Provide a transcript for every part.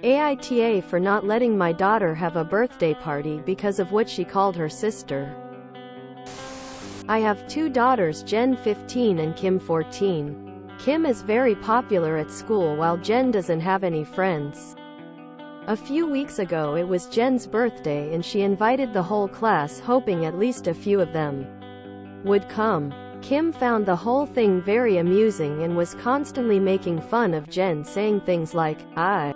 AITA for not letting my daughter have a birthday party because of what she called her sister. I have two daughters, Jen 15 and Kim 14. Kim is very popular at school while Jen doesn't have any friends. A few weeks ago it was Jen's birthday and she invited the whole class, hoping at least a few of them would come. Kim found the whole thing very amusing and was constantly making fun of Jen, saying things like, "I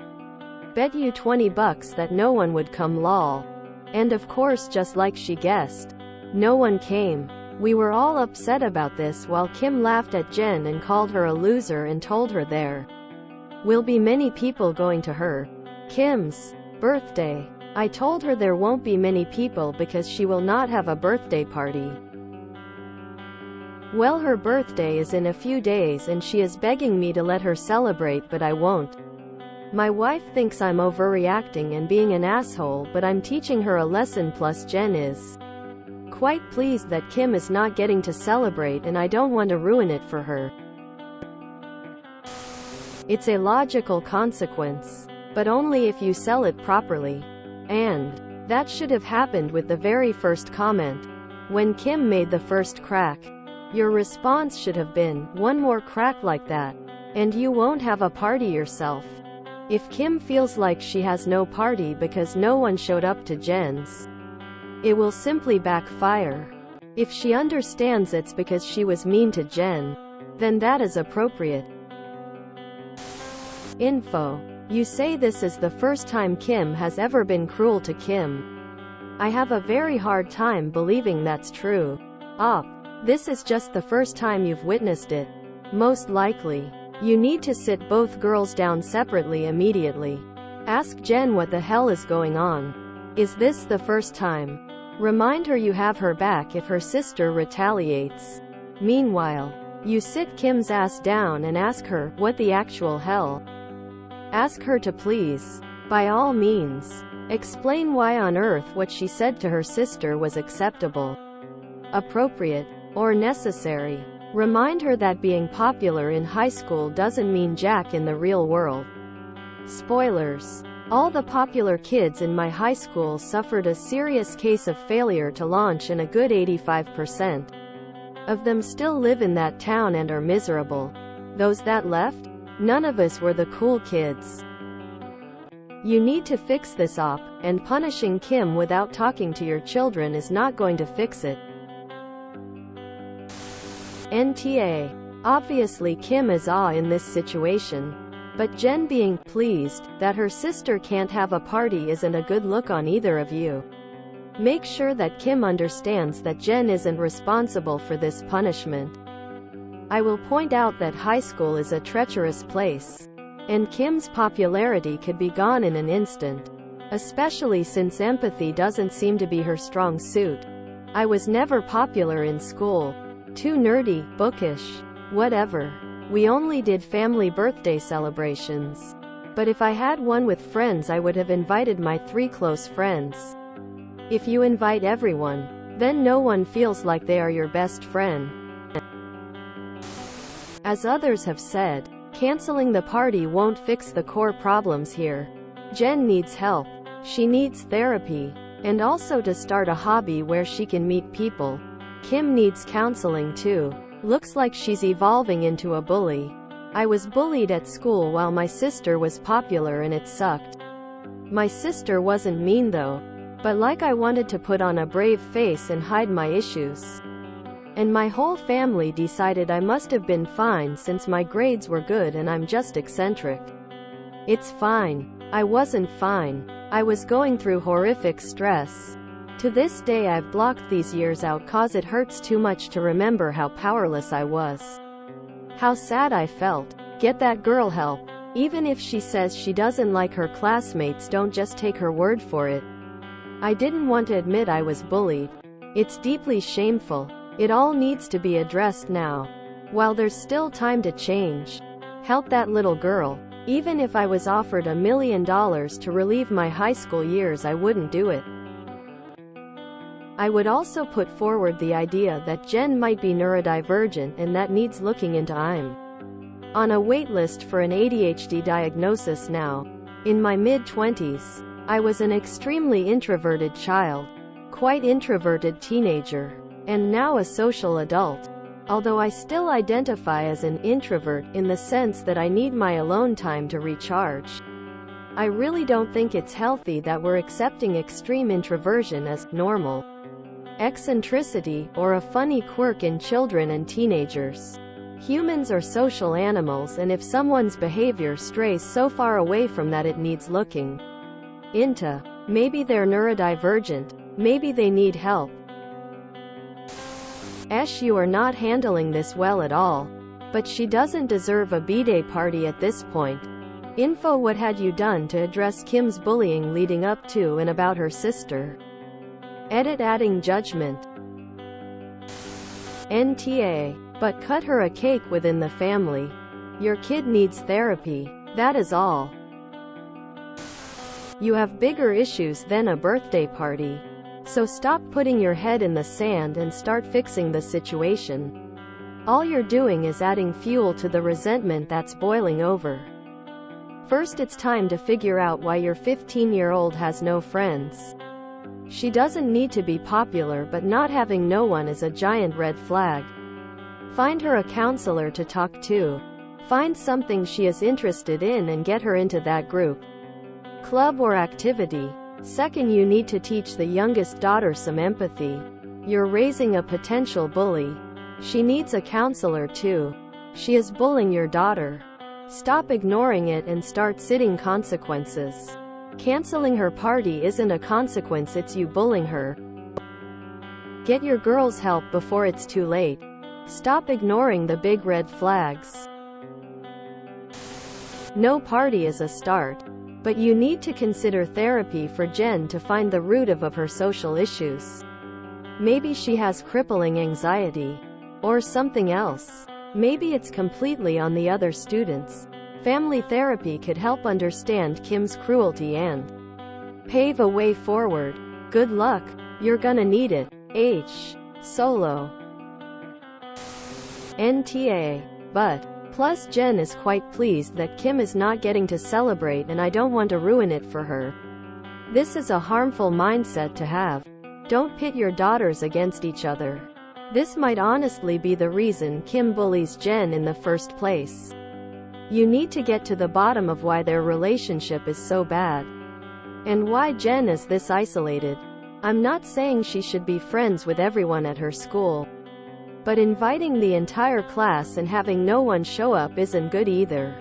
bet you $20 that no one would come, lol." And of course, just like she guessed, no one came. We were all upset about this while Kim laughed at Jen and called her a loser and told her there will be many people going to her Kim's birthday. I told her there won't be many people because she will not have a birthday party. Well, her birthday is in a few days and she is begging me to let her celebrate, but I won't. My wife thinks I'm overreacting and being an asshole, but I'm teaching her a lesson, plus Jen is quite pleased that Kim is not getting to celebrate and I don't want to ruin it for her. It's a logical consequence, but only if you sell it properly. And that should have happened with the very first comment. When Kim made the first crack, your response should have been, "One more crack like that, and you won't have a party yourself." If Kim feels like she has no party because no one showed up to Jen's, it will simply backfire. If she understands it's because she was mean to Jen, then that is appropriate. Info. You say this is the first time Kim has ever been cruel to Kim. I have a very hard time believing that's true. This is just the first time you've witnessed it. Most likely, you need to sit both girls down separately immediately. Ask Jen what the hell is going on. Is this the first time? Remind her you have her back if her sister retaliates. Meanwhile, you sit Kim's ass down and ask her, what the actual hell? Ask her to please, by all means, explain why on earth what she said to her sister was acceptable, appropriate, or necessary. Remind her that being popular in high school doesn't mean jack in the real world. Spoilers. All the popular kids in my high school suffered a serious case of failure to launch, and a good 85% of them still live in that town and are miserable. Those that left? None of us were the cool kids. You need to fix this up, and punishing Kim without talking to your children is not going to fix it. NTA. Obviously Kim is in this situation. But Jen being pleased that her sister can't have a party isn't a good look on either of you. Make sure that Kim understands that Jen isn't responsible for this punishment. I will point out that high school is a treacherous place, and Kim's popularity could be gone in an instant, especially since empathy doesn't seem to be her strong suit. I was never popular in school. Too nerdy, bookish, whatever. We only did family birthday celebrations. But if I had one with friends, I would have invited my 3 close friends. If you invite everyone, then no one feels like they are your best friend. As others have said, canceling the party won't fix the core problems here. Jen needs help. She needs therapy, and also to start a hobby where she can meet people. Kim needs counseling too. Looks like she's evolving into a bully. I was bullied at school while my sister was popular and it sucked. My sister wasn't mean though, but like I wanted to put on a brave face and hide my issues. And my whole family decided I must have been fine since my grades were good and I'm just eccentric. It's fine. I wasn't fine. I was going through horrific stress. To this day I've blocked these years out cause it hurts too much to remember how powerless I was. How sad I felt. Get that girl help. Even if she says she doesn't like her classmates, don't just take her word for it. I didn't want to admit I was bullied. It's deeply shameful. It all needs to be addressed now, while there's still time to change. Help that little girl. Even if I was offered $1 million to relieve my high school years, I wouldn't do it. I would also put forward the idea that Jen might be neurodivergent and that needs looking into. I'm on a wait list for an ADHD diagnosis now. In my mid-20s, I was an extremely introverted child, quite introverted teenager, and now a social adult. Although I still identify as an introvert in the sense that I need my alone time to recharge. I really don't think it's healthy that we're accepting extreme introversion as normal eccentricity or a funny quirk in children and teenagers. Humans are social animals, and if someone's behavior strays so far away from that, it needs looking into. Maybe they're neurodivergent, maybe they need help. You are not handling this well at all. But she doesn't deserve a b-day party at this point. Info: what had you done to address Kim's bullying leading up to and about her sister? Edit: adding judgment. NTA. But cut her a cake within the family. Your kid needs therapy. That is all. You have bigger issues than a birthday party. So stop putting your head in the sand and start fixing the situation. All you're doing is adding fuel to the resentment that's boiling over. First, it's time to figure out why your 15-year-old has no friends. She doesn't need to be popular, but not having no one is a giant red flag. Find her a counselor to talk to. Find something she is interested in and get her into that group, club or activity. Second, you need to teach the youngest daughter some empathy. You're raising a potential bully. She needs a counselor too. She is bullying your daughter. Stop ignoring it and start setting consequences. Canceling her party isn't a consequence, it's you bullying her. Get your girls help before it's too late. Stop ignoring the big red flags. No party is a start. But you need to consider therapy for Jen to find the root of her social issues. Maybe she has crippling anxiety. Or something else. Maybe it's completely on the other students. Family therapy could help understand Kim's cruelty and pave a way forward. Good luck. You're gonna need it. Solo. NTA. But. Plus, Jen is quite pleased that Kim is not getting to celebrate, and I don't want to ruin it for her. This is a harmful mindset to have. Don't pit your daughters against each other. This might honestly be the reason Kim bullies Jen in the first place. You need to get to the bottom of why their relationship is so bad. And why Jen is this isolated. I'm not saying she should be friends with everyone at her school. But inviting the entire class and having no one show up isn't good either.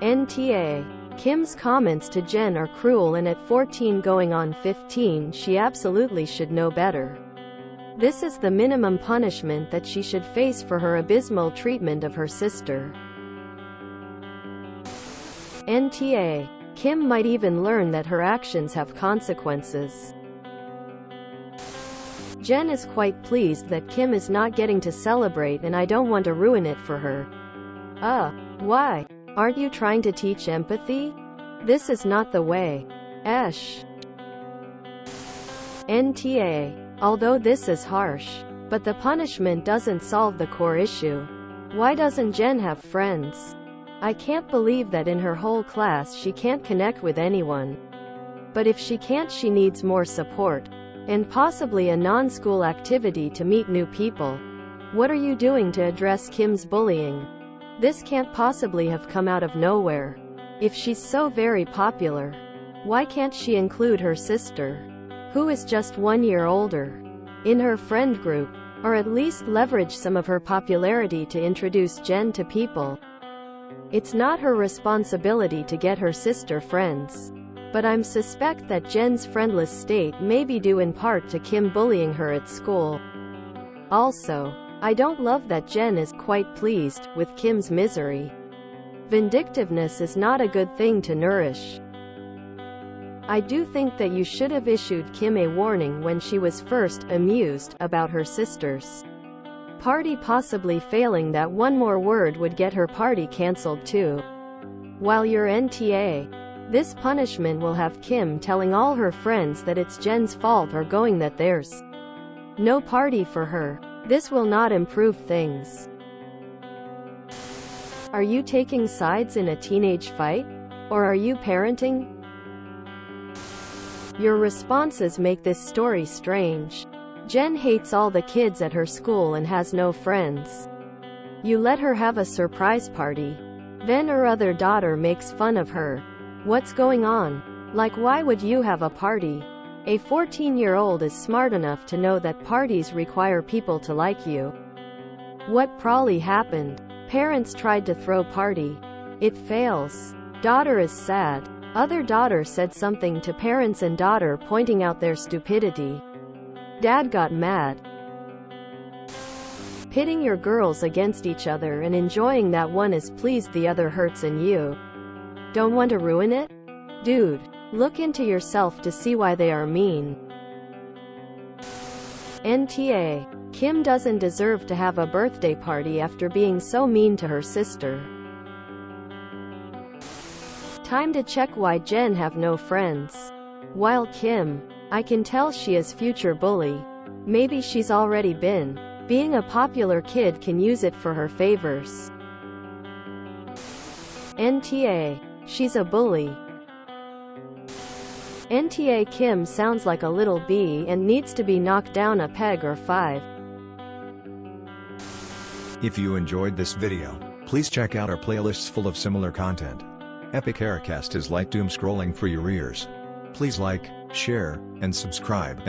NTA. Kim's comments to Jen are cruel, and at 14 going on 15 she absolutely should know better. This is the minimum punishment that she should face for her abysmal treatment of her sister. NTA. Kim might even learn that her actions have consequences. Jen is quite pleased that Kim is not getting to celebrate, and I don't want to ruin it for her. Why? Aren't you trying to teach empathy? This is not the way. NTA. Although this is harsh, but the punishment doesn't solve the core issue. Why doesn't Jen have friends? I can't believe that in her whole class she can't connect with anyone. But if she can't, she needs more support. And possibly a non-school activity to meet new people. What are you doing to address Kim's bullying? This can't possibly have come out of nowhere. If she's so very popular, why can't she include her sister, who is just 1 year older, in her friend group? Or at least leverage some of her popularity to introduce Jen to people. It's not her responsibility to get her sister friends. But I suspect that Jen's friendless state may be due in part to Kim bullying her at school. Also, I don't love that Jen is quite pleased with Kim's misery. Vindictiveness is not a good thing to nourish. I do think that you should have issued Kim a warning when she was first amused about her sister's party, possibly failing that one more word would get her party cancelled too. While you're NTA, this punishment will have Kim telling all her friends that it's Jen's fault, or going that there's no party for her. This will not improve things. Are you taking sides in a teenage fight? Or are you parenting? Your responses make this story strange. Jen hates all the kids at her school and has no friends. You let her have a surprise party. Then her other daughter makes fun of her. What's going on? Like, why would you have a party? A 14-year-old is smart enough to know that parties require people to like you. What probably happened? Parents tried to throw party. It fails. Daughter is sad. Other daughter said something to parents and daughter pointing out their stupidity. Dad got mad. Pitting your girls against each other and enjoying that one is pleased the other hurts and you don't want to ruin it? Dude, look into yourself to see why they are mean. NTA. Kim doesn't deserve to have a birthday party after being so mean to her sister. Time to check why Jen have no friends. While Kim, I can tell she is future bully. Maybe she's already been. Being a popular kid can use it for her favors. NTA. She's a bully. NTA. Kim sounds like a little bee and needs to be knocked down a peg or 5. If you enjoyed this video, please check out our playlists full of similar content. Epic Aircast is like doom scrolling for your ears. Please like, share, and subscribe.